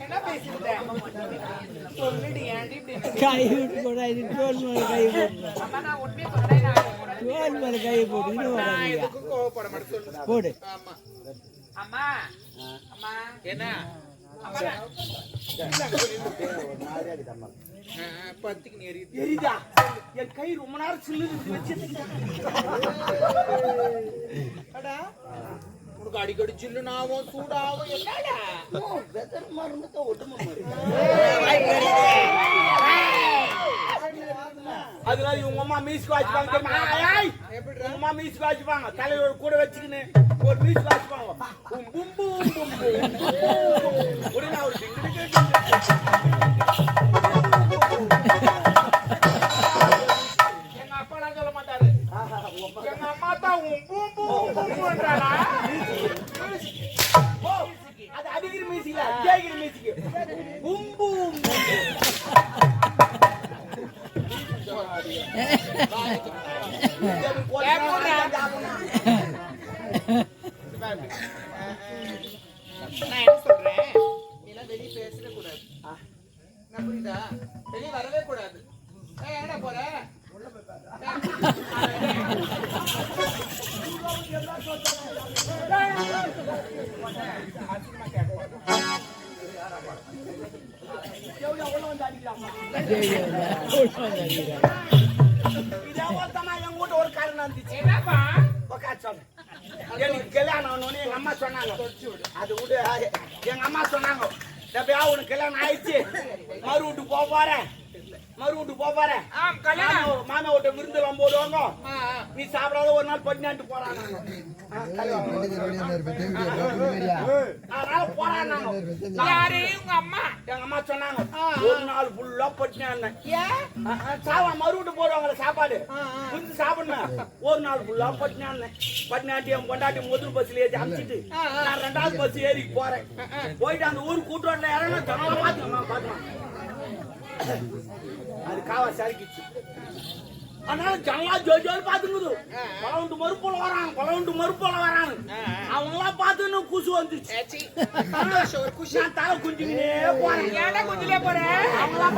என்ன பேசிட்டு சொல்லிடு ஏன்டி கை விட்டு போடாது தோல் மேல கை போடு அம்மா நான் உண்மையை சொல்றேன் தோல் மேல கை போடு நான் எதுக்கு கோவப்பட மாட்டேன் சொல்லு போடு ஆமா அம்மா அம்மா என்ன அம்மா பத்திக்கு நேரி எரிதா என் கை ரொம்ப நேரம் சில்லுன்னு வச்சிட்டு அடா உனக்கு அடிக்கடி சில்லுனாவும் சூடாவும் என்னடா வெதர் மருந்து ஒட்டுமா அதனால இவங்க அம்மா மீஸ் வாச்சுப்பாங்க உங்க அம்மா மீஸ் வாச்சுப்பாங்க தலையோட கூட வச்சுக்கின்னு ஒரு மீஸ் வாச்சுப்பாங்க உடனே அவரு எங்க அப்பாலாம் சொல்ல மாட்டாரு எங்க அம்மா தான் பண்றானா அது அடிக்கிற மீசிக்கல கேட்கிற மீசிக்கு நான் என்ன சொல்றேன் நீலாம் வெளியே பேசவே கூடாது நான் புரியுதா வெளியே வரவே கூடாது என்ன போற உள்ள போய் ஒரு காரணம் இருந்துச்சு என்னப்பா எனக்கு கல்யாணம் எங்க அம்மா சொன்னாங்க அது விடு எங்க அம்மா சொன்னாங்க உனக்கு கல்யாணம் ஆயிடுச்சு மறு வீட்டு போறேன் மாமா விட்ட விருந்து போடுவாங்க நீ சாப்பிடாத ஒரு நாள் பட்டினாட்டு போறாங்க யாரு உங்க அம்மா எங்க அம்மா சொன்னாங்க ஒரு நாள் ஃபுல்லா பட்டினா சாவா மறு வீட்டு போடுவாங்களே சாப்பாடு விருந்து சாப்பிடணும் ஒரு நாள் ஃபுல்லா பட்டினாட்டி என் கொண்டாட்டி முதல் பஸ்ல ஏறி அமிச்சிட்டு நான் 2வது பஸ் ஏறி போறேன் போயிட்டு அந்த ஊர் கூட்டுவாட்டில இறங்க ஜனமா பாத்துக்கலாம் அது காவா சரிக்கிச்சு அதனால ஜனலா ஜோஜோல் பாத்துக்குது பலவுண்டு மறுப்போல வராங்க அவங்க எல்லாம் பாத்துன்னு குசு வந்துச்சு நான் தலை குஞ்சுக்கினே போறேன் ஏன்டா குஞ்சுலே போறேன் அவங்களாம்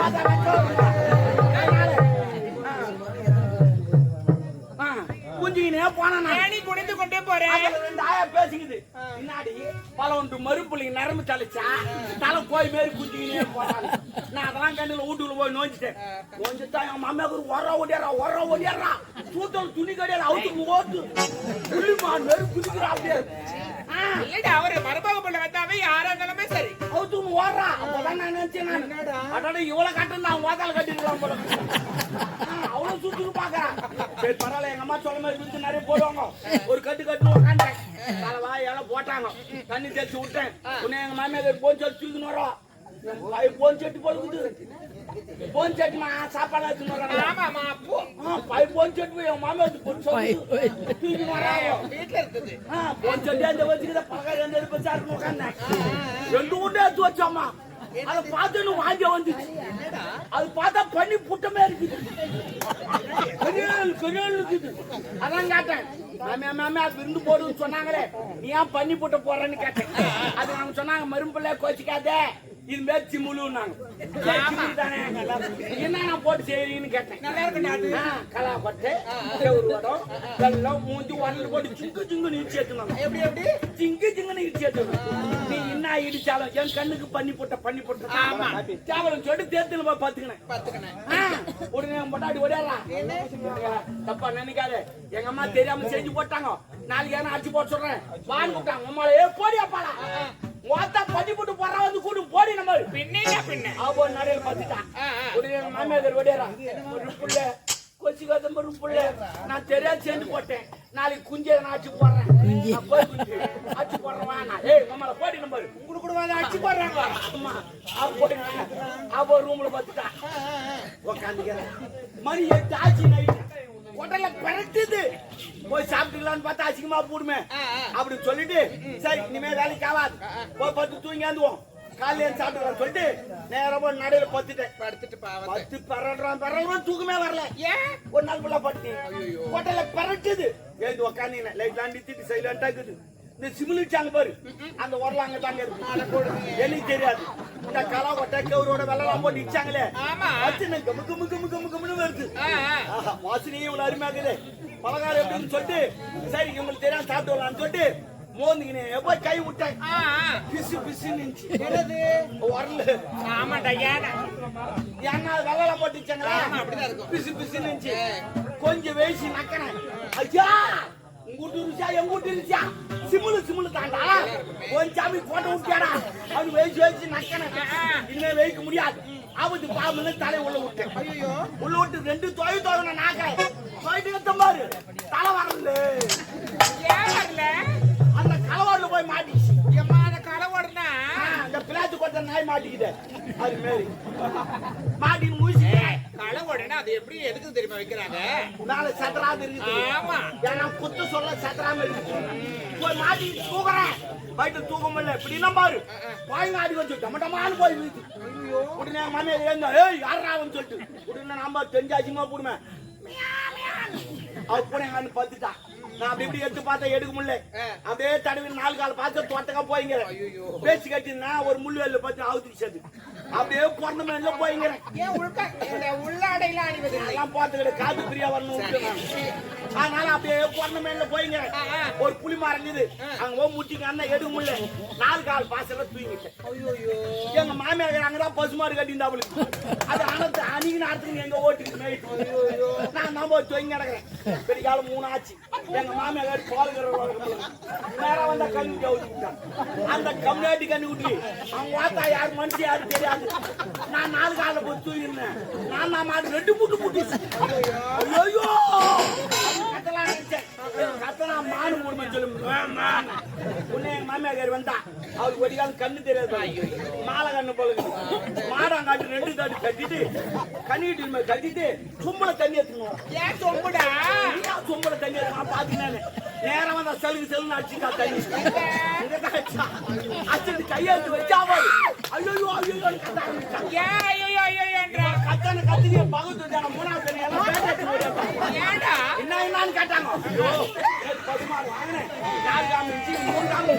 குஞ்சுக்கினே போனேன் குடிந்து கொண்டே போறேன் 2 ஆயா பேசிக்குது பின்னாடி பலவுண்டு மறுப்புள்ளிங்க நரம்பு தலைச்சா தலை போய் மாரி குஞ்சுக்கினே போறாங்க நான் அதெல்லாம் கண்ணுல வீட்டுக்குள்ள போய் நோஞ்சிட்டேன் என் மாமியாக்கு ஒர ஓடியாரா சூத்தல் துணி கடையில அவுத்து ஓட்டு புள்ளிமான் மாரி குதிக்கிறா அப்படியே இல்லடா அவரு மருமக பண்ண வந்தாவே யாரா இருந்தாலுமே சரி அவுத்து ஓடுறா அப்பதான் நான் நினைச்சேன் அடடா இவ்வளவு கட்டு நான் வாதால கட்டிருக்கலாம் போல அவ்வளவு சுத்துக்கு பாக்குறான் சரி பரவாயில்ல எங்க அம்மா சொல்ல மாதிரி விருந்து நிறைய போடுவாங்க ஒரு கட்டு உட்காந்துட்டேன் தலைவா எல்லாம் போட்டாங்க தண்ணி தெளிச்சு விட்டேன் உன்னை எங்க மாமியார் போன் சொல்லி தூக்கின்னு வரோம் போன் செட்டு போடுக்குது போன் செட்டுமா சாப்பாடு போன் செட்டு என் மாமியார் தூக்கின்னு வராங்க வீட்டுல இருக்குது போன் செட்டு அந்த வச்சுக்கிட்ட பக்கம் 2 எடுப்பு சாருக்கு உட்காந்தேன் 2 உண்டை எடுத்து வச்சோம்மா அதை பார்த்து வாங்க வந்துச்சு அது பார்த்தா பண்ணி புட்டமே இருக்குது இருக்குது அதான் கேட்டேன் மாமியா விருந்து போடுன்னு சொன்னாங்களே நீ ஏன் பண்ணி புட்ட போறேன்னு கேட்டேன் அது அவங்க சொன்னாங்க மரும்பிள்ள கோச்சிக்காதே இது மேல் சிமுலுன்னாங்க என்ன நான் போட்டு செய்யறீங்கன்னு கேட்டேன் நல்லா இருக்கு கலாப்பட்டு வடம் வெள்ளம் மூஞ்சி உடல் போட்டு சிங்கு இடிச்சு ஏற்றுனாங்க எப்படி சிங்குன்னு இடிச்சு ஏற்றணும் நீ என்ன இடிச்சாலும் என் கண்ணுக்கு பண்ணி போட்ட ஆமா கேவலம் சொல்லிட்டு தேர்தல் போய் பாத்துக்கினேன் உடனே பொட்டாடி ஓடியாரா தப்பா நினைக்காத எங்க அம்மா தெரியாம செஞ்சு போட்டாங்க நாளைக்கு ஏன்னா அடிச்சு போட்டு சொல்றேன் வாங்கி விட்டாங்க உமால போடியாப்பாடா வாத்தா பண்ணி போட்டு போறா வந்து கூடு போடி நம்ம பின்ன அவ நடையில பாத்துட்டான் உடனே மாமியார் ஓடியாரா ஒரு புள்ள கொச்சி கதம்பரு புள்ள நான் தெரியாது சேர்ந்து போட்டேன் நாளைக்கு குஞ்சே நான் அடிச்சு போடுறேன் அடிச்சு போடுறேன் வாங்க நம்மள போடி நம்பர் உங்களுக்கு கூட வந்து அடிச்சு போடுறாங்க அம்மா அவ ரூம்ல பாத்துட்டான் உட்காந்துக்கிறேன் மணி 8 ஆச்சு நைட்டு ஹோட்டல்ல பரட்டுது போய் சாப்பிட்டுக்கலான்னு பார்த்தா அசிங்கமா போடுமே அப்படின்னு சொல்லிட்டு சரி இனிமே வேலைக்கு ஆகாது போய் பத்து தூங்கியாந்துவோம் காலையில சாப்பிட்டு சொல்லிட்டு நேரம் நடையில படுத்துட்டு பரல்றான் தூக்கமே வரல ஏன் ஒரு நாள் ஃபுல்லா படுத்து பண்ணி ஹோட்டல்ல பறக்குது எழுந்து உக்காந்தீங்க லைட் லாண்டி திட்டு சைலண்டா இருக்குது இந்த சிமிலிச்சாங்க பாரு அந்த உரலாங்க தாங்க இருக்கு எனக்கு தெரியாது இந்த கலா கொட்டை கவுரோட வெள்ளலாம் போட்டு இச்சாங்களே வச்சு கமு கமு கமு கமு கமுன்னு வருது வாசனையே இவ்வளவு அருமையாக்குது பலகாரம் எப்படின்னு சொல்லிட்டு சரி உங்களுக்கு தெரியாம சாப்பிட்டு வரலாம்னு சொல்லிட்டு மோந்துக்கினே எப்ப கை விட்டேன் பிசு பிசு நின்று வரல ஆமாண்டா ஏன்னா ஏன்னா வெள்ளலாம் போட்டு இச்சாங்களா பிசு பிசு நின்று கொஞ்சம் வேசி நக்கனேன் ஐயா உங்கூட்டு இருச்சா எங்கூட்டு இருச்சா சிமுலு தாண்டா கொஞ்சாமி போட்டோ விட்டியாடா அவனு வேசி நக்கனேன் இனிமே வைக்க முடியாது ஆபத்து பாம்பு தலை உள்ள விட்டேன் ஐயோ உள்ள விட்டு 2 தொகை தொகை நாக்க போயிட்டு பாரு தலை வரல ஏன் வரல அந்த கலவாடுல போய் மாட்டிச்சு ஏம்மா அந்த கலவாடுனா அந்த பிளாத்து கொட்ட நாய் மாட்டிக்கிட்டே அது மாரி மாட்டின்னு முடிச்சு கலவாடுனா அது எப்படி எதுக்கு தெரியுமா வைக்கிறாங்க மேல சத்தராது இருக்குது ஆமா ஏன்னா குத்து சொல்ல சத்தராம இருக்கு போய் மாட்டி தூக்குறேன் போயிட்டு தூக்க முடியல இப்படின்னா பாரு பாய்ங்க ஆடி வந்து டமட்டமானு போய் வீட்டு உடனே மனைவி ஏங்க ஏய் யாராவன்னு சொல்லிட்டு உடனே நாம தெரிஞ்சாச்சுமா போடுமே அவ பூனை பத்துட்டான் நான் அப்படி இப்படி எடுத்து பார்த்தா எடுக்க முடியல அப்படியே தடவி 4 கால் பார்த்து தோட்டக்கா போய்ங்க பேச்சு கட்டினா ஒரு முள்ளு வெள்ள பார்த்து அவுத்துச்சது அப்படியே பிறந்த மேல போய்ங்க ஏன் உள்ளாடையில அணிவது எல்லாம் பார்த்துக்கிட்டு காது பிரியா வரணும் அதனால அப்படியே பிறந்த மேல போய்ங்க ஒரு புளி மறைஞ்சது அங்க போய் முட்டிங்க அண்ணா எடுக்க முடியல 4 கால் பாசல தூங்கிட்டேன் எங்க மாமியார் அங்கதான் பசுமாடு கட்டியிருந்தா அவளுக்கு அது அனத்து அணிக்கு நேரத்துக்கு எங்க ஓட்டுக்கு மேய்ட்டு நான் நம்ம தொங்கி கிடக்குறேன் பெரிய காலம் 3 ஆச்சு எங்க மாமியார் பால் நேரா வந்தா கண்ணு கவுத்திட்டான் அந்த கம்யூனிட்டி கண்ணு குட்டி அவங்க பார்த்தா யாரு மனுஷன் யாரு தெரியாது நான் 4 கால போய் தூங்கிருந்தேன் நான் மாடு 2 புட்டு புட்டு ஐயோ கத்தலாம் கத்தனா மாடு மூணு சொல்லும் உன்னை எங்க மாமியார் வந்தா அவருக்கு ஒரு காலம் கண்ணு தெரியாது மாலை கண்ணு போல மாடாங்காட்டு 2 தாட்டி கட்டிட்டு கண்ணிட்டு கட்டிட்டு சும்பளை தண்ணி எடுத்துக்கணும் ஏன் சொம்புடா சும்பளை தண்ணி எடுத்து பாத்தீங்கன்னா நேரம் வந்தா செலுக்கு அடிச்சுட்டா தண்ணி அடிச்சுட்டு கையெழுத்து வச்சா ஐயோ ஐயோ கத்தான கத்திரியை பகுத்து 3வது தண்ணி எல்லாம் என்னன்னு கேட்டாங்க பசுமாடு வாங்கினேன் 4 காமி 3 காமி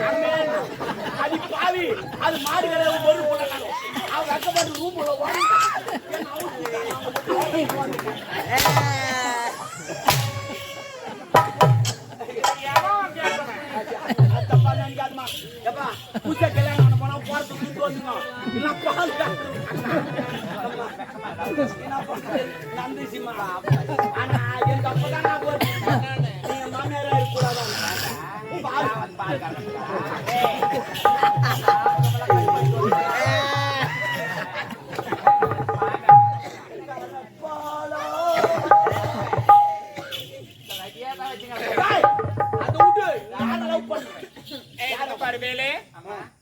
அது பாவி அது மாடு கிடையாது ஒரு போட்டாங்க அவங்க கஷ்டப்பட்டு ரூம் பூச்சா கல்யாணம் போனா போறதுக்கு வந்துங்க நந்திசிமா ஆனா என் தப்பதான் நீங்க மாமியாரா இருக்கக்கூடாதான்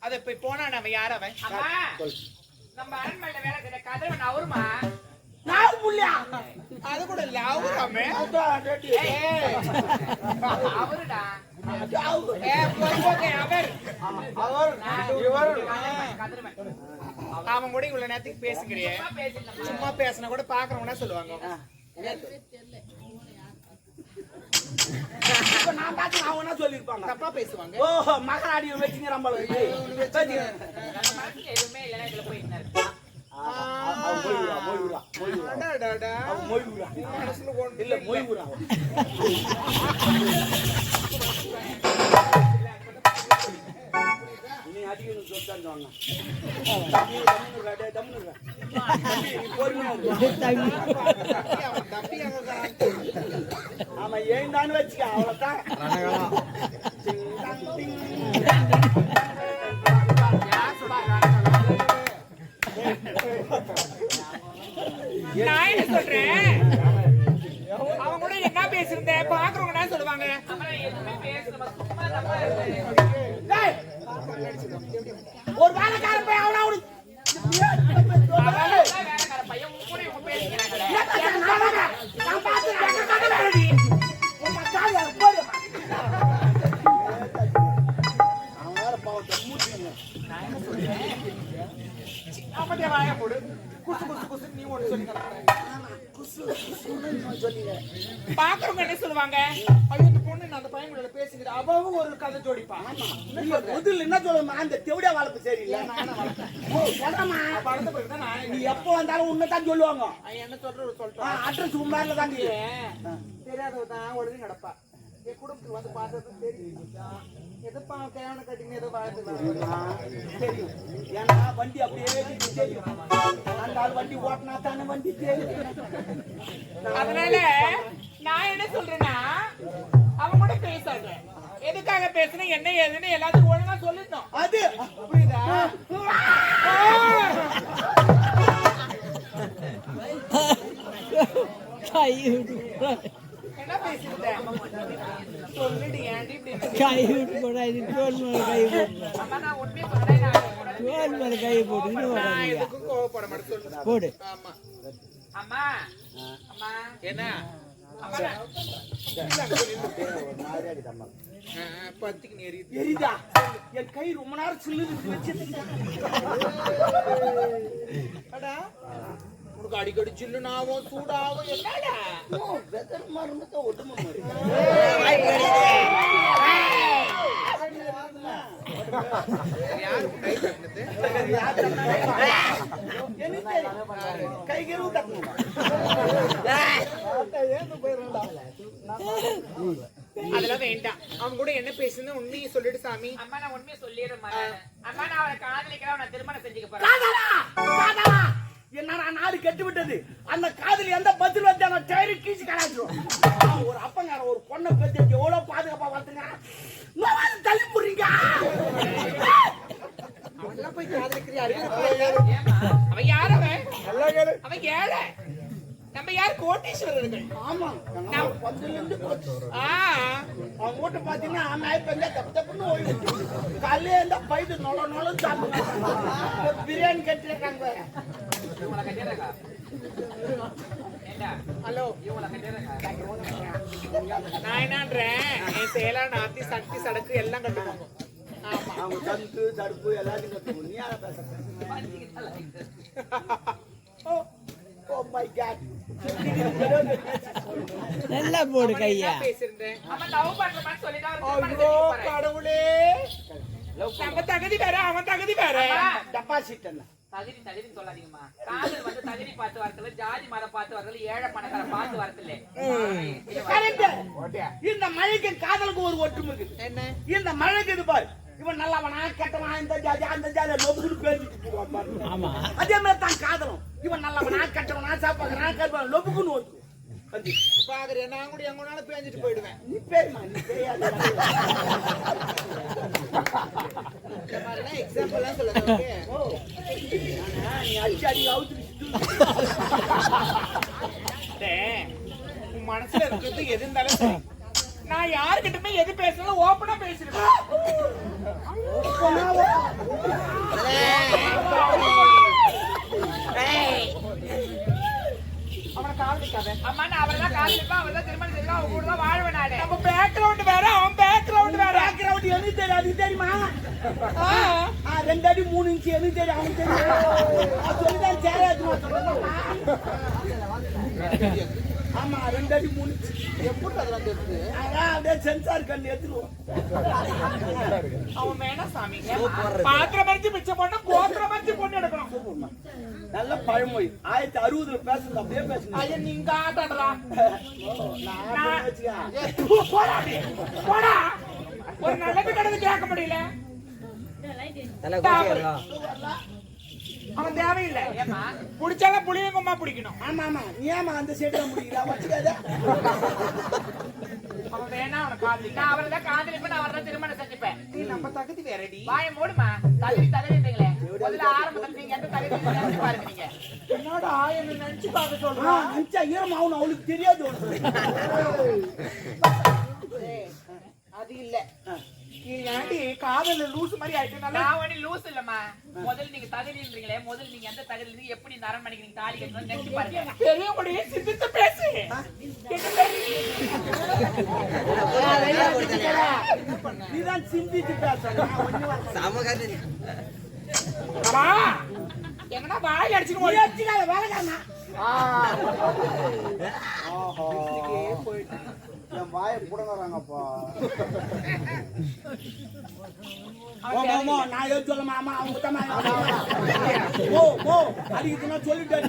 அது போய் போனா நம்ம யார் அவன் நம்ம அரண்மனையில வேலை செய்யற கதவன் அவருமா நான் புள்ளியா அது கூட இல்ல அவராமே அவருடா அவன் கூட இவ்வளவு நேரத்துக்கு பேசுகிறியே சும்மா பேசினா கூட பாக்குறவங்க சொல்லுவாங்க நான் பார்த்து அவனா சொல்லிருப்பாங்க தப்பா பேசுவாங்க ஓஹோ மகராடி வச்சுங்க நம்மள எதுவுமே இல்லைன்னா இதுல போய் இல்ல மொய்வுரா நீ அதிகம் சொல்லிட்டாங்க ஆமா ஏந்தான்னு வச்சுக்க அவ்வளவுதான் நான் என்ன சொல்றேன் அவங்க கூட என்ன பேசிருந்தேன் பாக்குறவங்க என்ன சொல்லுவாங்க ஒரு வேலைக்கார போய் அவனா பையன் கூட இவங்க பேசுகிறாங்க போடு குசு குசு குசு நீ ஒண்ணு சொல்லி பாக்குறவங்க என்ன சொல்லுவாங்க, ஐயோ இந்த பொண்ணு நான் அந்த பையன் கூட பேசிக்கிட்டு அவவும் ஒரு கதை ஜோடிப்பா. முதல்ல என்ன சொல்லுமா அந்த தெவிடியா வளர்ப்பு சரியில்லை. வளர்ந்த பிறகுதான் நான் நீ எப்போ வந்தாலும் உன்னதான் சொல்லுவாங்க. என்ன சொல்றேன் அட்ரஸ் உண்மையில தான் தெரியாதவ தான் உடனே நடப்பா. என் குடும்பத்துக்கு வந்து பார்த்தது தெரியும். எதப்பா கேவன கட்டிங்க ஏதோ வாழ்த்து தெரியும். ஏன்னா வண்டி அப்படியே தெரியும். அந்த ஆள் வண்டி ஓட்டினா தானே வண்டி தெரியும். அதனால நான் என்ன சொல்றேன்னா அவன் கூட பேசாத. எதுக்காக பேசுன என்ன ஏதுன்னு எல்லாத்துக்கும் ஒழுங்கா சொல்லிட்டோம். அது புரியுதா? கை விட்டு என்ன பேசிட்ட சொல்லிடு ஏன்டி இப்படி கை விட்டு போடாது தோல் மேல கை போட்டு அம்மா நான் உண்மையை சொல்றேன். தோல் மேல கை போட்டு நான் எதுக்கும் கோவப்பட மாட்டேன் சொல்லு. போடு. ஆமா அம்மா அம்மா என்ன பத்திக்கு நேரி எரிதா என் கை ரொம்ப நேரம் சில்லுன்னு வச்சு உனக்கு அடிக்கடி சில்லுனாவும் சூடாவும் என்னடா வெதர் மருந்து ஒட்டுமை கை கருவு தட்டணும். அதெல்லாம் வேண்டாம். அவன் கூட என்ன பேசுன்னு உண்மையை சொல்லிடு சாமி. அம்மா நான் உண்மையை சொல்லிடுறேன். அம்மா நான் அவனை காதலிக்கிறேன், அவனை திருமணம் செஞ்சுக்க போறேன். என்னடா நாடு கெட்டு விட்டது. அந்த காதலி எந்த பதில் வந்து அந்த டயரு கீச்சு கலாச்சிரும். ஒரு அப்பங்கார ஒரு பொண்ணை பத்தி எவ்வளவு பாதுகாப்பா வளர்த்துங்க. தள்ளி போடுறீங்க. அவன்லாம் போய் காதலிக்கிறியா? அவன் யார்? அவன் ஏழை. நம்ம யார் கோட்டீஸ்வரர்கள். ஆமா பந்துல இருந்து அவன் மூட்டை பாத்தீங்கன்னா நாய்ப்பந்தா தப்பு தப்புன்னு ஓய்வு காலையில இருந்தா பைது நொல சாப்பிடுறாங்க. பிரியாணி கட்டிருக்காங்க. ஹலோ நான் என்னன்றேன், என் சேலா நாத்தி சக்தி சடக்கு எல்லாம் கட்டுவாங்க. ஆமா அவங்க தடுப்பு தடுப்பு எல்லாத்தையும் கட்டுவோம். நீ யாரை பேச? Oh my God. நல்லா போடு கையா. பேசிருந்தேன் கடவுளே. நம்ம தகுதி வேற, அவன் தகுதி வேற. டெபாசிட் என்ன தகுதி சொல்லாதீங்கம்மா. காதல் வந்து தகுதி பார்த்து வரதுல, ஜாதி மதம் பார்த்து வரதுல, ஏழை பணக்கார பார்த்து வரதுல. இந்த மழைக்கு காதலுக்கு ஒரு ஒற்றுமை இருக்கு. என்ன இந்த மழைக்கு இது பாரு, இவன் நல்லவனா கெட்டவனா இந்த ஜாதி அந்த ஜாதி லொபுக்குன்னு பேசிட்டு போவான். ஆமா அதே மாதிரி தான் காதலும். இவன் நல்லவனா கெட்டவனா சாப்பாக்குறா கருப்பான் லொபுக்குன்னு ஓட்டு பாக்குறேன். நான் கூட எங்கனால பேஞ்சிட்டு போயிடுவேன். நீ பேருமா நீ பேயாது. இந்த மாதிரிலாம் எக்ஸாம்பிள்லாம் சொல்லுங்க. நீ அடிச்சு அடி அவுத்து உன் மனசுல இருக்கிறது எது இருந்தாலும் சரி. நான் யாருக்கிட்டுமே எது பேசணும் ஓப்பனா பேசிருக்கேன். அவனை காதலிக்காத. அம்மா நான் அவர்தான் காதலிப்பேன், அவர்தான் திருமணம் செய்யலாம், அவங்க கூட தான் வாழ்வேன் நானு. நம்ம பேக்ரவுண்ட் வேற, அவன் பேக்ரவுண்ட் வேற. பேக்ரவுண்ட் எனக்கு தெரியும், அது தெரியுமா? 2 அடி 3 இன்ச்சு எனக்கு தெரியும், அவனுக்கு தெரியும். சொல்லிதான் சேராதுமா சொல்லுங்க. ஆமா 2 அடி 3 இன்ச்சு. எப்படி அதெல்லாம் தெரியுது? அதான் அப்படியே சென்சார் கண்ணு எடுத்துருவோம். அவன் வேணா சாமி. பாத்திரம் மறிச்சு மிச்சம் போட்டா கோத்திரம் மறிச்சு பொண்ணு எடுக்கணும். நல்ல பழமொழி. 1960 பேசுறது அப்படியே பேசுங்க. ஐயா நீங்க ஆட்டாடுறா. போடா ஒரு நல்லது கிடந்து கேட்க முடியல. அவன் தேவையில்லை. புடிச்சாலும் புளியங்கம்மா பிடிக்கணும். ஆமா ஆமா நீ ஏமா அந்த சைடுல முடியல வச்சுக்காத. அவன் வேணா அவனை காதலிக்க. நான் அவர்தான் காதலிப்பேன், அவர்தான் திருமணம் செஞ்சுப்பேன். நீ நம்ம தகுதி வேறடி. வாயை மூடுமா. தகுதின்றீங்களே, முதல்ல ஆரம்பத்துல நீங்க எந்த தகுதி நினைச்சு பாருங்க. நீங்க என்னடா என்ன நினைச்சு பார்க்க சொல்றான். அஞ்சா ஈரம் ஆகணும் அவளுக்கு தெரியாது. அது இல்ல. நீ ஏன்டி காதல லூஸ் மாதிரி ஆயிட்டு. நான் ஒண்ணு லூஸ் இல்லம்மா. முதல்ல நீங்க தகுதின்றீங்களே, முதல்ல நீங்க எந்த தகுதி இருந்து எப்படி இந்த அரண்மனைக்கு நீங்க தாலி கட்டணும்னு நினைச்சு பாருங்க. பெரியவங்களுடைய சிந்தித்து பேசு. நீதான் சிந்திச்சு பேசணும். எங்கன்னா வாய் அடிச்சுக்க வேலைக்காரனா என் வாயை புடங்குறாங்கப்பா. நான் எது சொல்ல மாமா அவங்க தான் அடிக்குதுன்னா சொல்லிட்டேன்.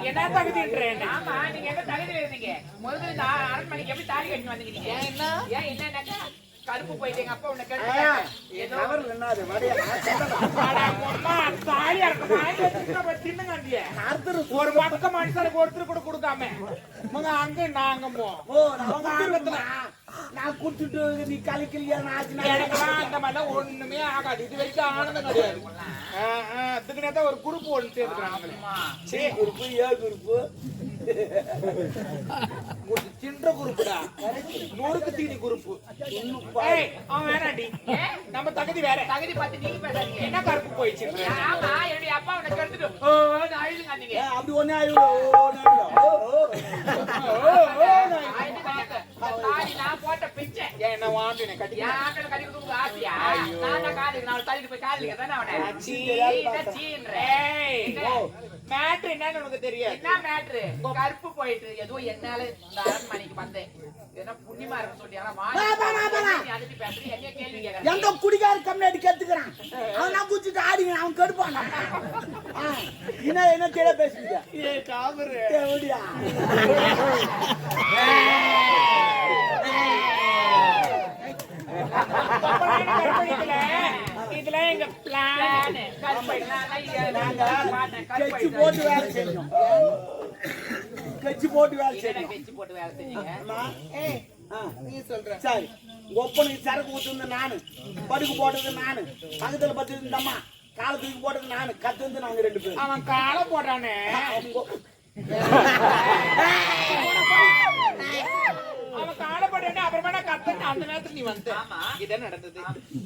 என்ன தகுதின்றேன்? ஆமா, நீங்க எங்க தகுதியில இருந்தீங்க? முதல்ல இந்த அரண்மனைக்கு எப்படி தாலி கட்டி வந்தீங்க? என்னன்னாக்கா கருப்பு போயிட்டு எங்க அப்பா உன்னை கேட்டு ஒரு பக்கம் மனுஷனுக்கு ஒருத்தர் கூட கொடுக்காம அங்க நாங்க நான் குடுத்துட்டு நீ கலிக்கலையா எனக்கெல்லாம் அந்த மாதிரிலாம் ஒண்ணுமே ஆகாது. இது வரைக்கும் ஆனந்தம் கிடையாது. அதுக்குனே தான் ஒரு குரூப் ஒன்று சேர்த்துக்கிறாங்க. குரூப்பு ஏ குரூப்பு சின்ற குரூப்புடா, நொறுக்கு தீனி குரூப்பு. அவன் வேணாண்டி, நம்ம தகுதி வேற. தகுதி பார்த்து நீங்க பேசாதீங்க. என்ன கருப்பு போயிடுச்சு? ஆமா, என்னுடைய அப்பா உன்னை கெடுத்துட்டு அழுதுங்க. அப்படி ஒன்னே தாலி நான் போட்ட பிச்சை. என்ன வாண்டினே கட்டி கட்டி கொடுக்க ஆசையா? நான் காதுக்கு நான் தள்ளிட்டு போய் காதலிக்க தானே அவனை. மேட்ரு என்னன்னு உனக்கு தெரியாது. என்ன மேட்ரு? கருப்பு போயிட்டு ஏதோ என்னால இந்த அரண்மனைக்கு வந்தேன். என்ன புண்ணியமா இருக்கும் சொல்லி அதுக்கு பேசுறேன். என்ன கேள்வி கேட்கறேன்? எந்த குடிகார கம்யூனிட்டி கத்துக்கிறான் அவன் நான் குடிச்சிட்டு ஆடிங்க அவன் கெடுப்பான். என்ன கேட பேசுறீங்க? இதுல எங்க பிளான் கட்சி போட்டு வேலை செய்யணும். கட்சி போட்டு வேலை செய்யணும். வச்சு போட்டு வேலை செஞ்சீங்க. நீ சொல்ற சரி, ஒப்பனுக்கு சரக்கு ஊத்துந்து நானு, படுக்கு போட்டது நானு, பக்கத்துல பத்து இருந்தம்மா காலத்துக்கு போட்டது நானு, கத்து வந்து நாங்க 2 பேரும். அவன் காலை போட்டானே, அவன் காலை போட்டானே. அப்புறமா நான் கத்தேன். அந்த நேரத்துல நீ வந்து இதான் நடந்தது.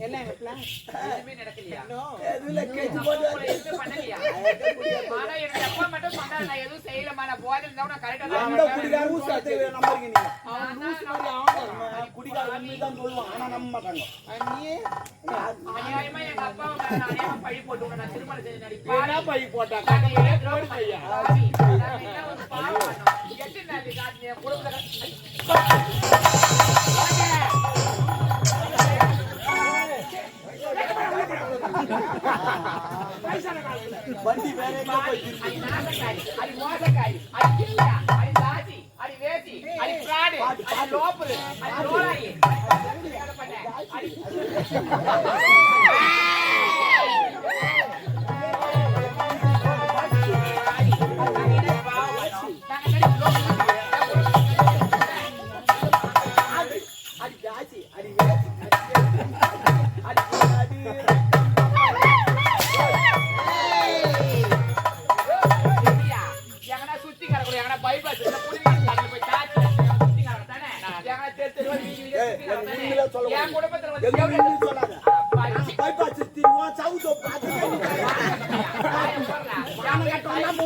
என்ன எங்க பிளான் எதுவுமே நடக்கலையா? எதுல கட்சி போட்டு எதுவுமே பண்ணலையா? ஆனா என்னோட அப்பா மட்டும் சொன்னாரு, நான் எதுவும் செய்யலமா, நான் போதை இருந்தா நான் கரெக்டா அந்த குடிகார ஊசாத்தை நம்புறீங்க நீங்க? அவன் குடிகார உண்மைதான் சொல்லுவான், ஆனா நம்ப மாட்டாங்க. அநியாயமா எங்க அப்பாவை நான் அநியாயமா பழி போட்டு உன்னை நான் திருமணம் செஞ்சு நடிப்பேன். என்ன பை போட்டா வண்டி வேற எங்க போய் அது நாசக்காரி, அது மோசக்காரி, அது கில்லா, அது தாசி, அது வேசி, அது பிராடு, அது லோப்பரு, அது லோலாயி, அது பண்ண,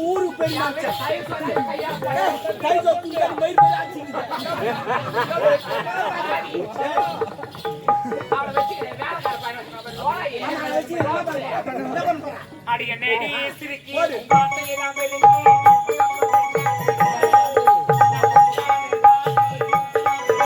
ஊருக்கு போய் அடி என்னடி சிரிக்கி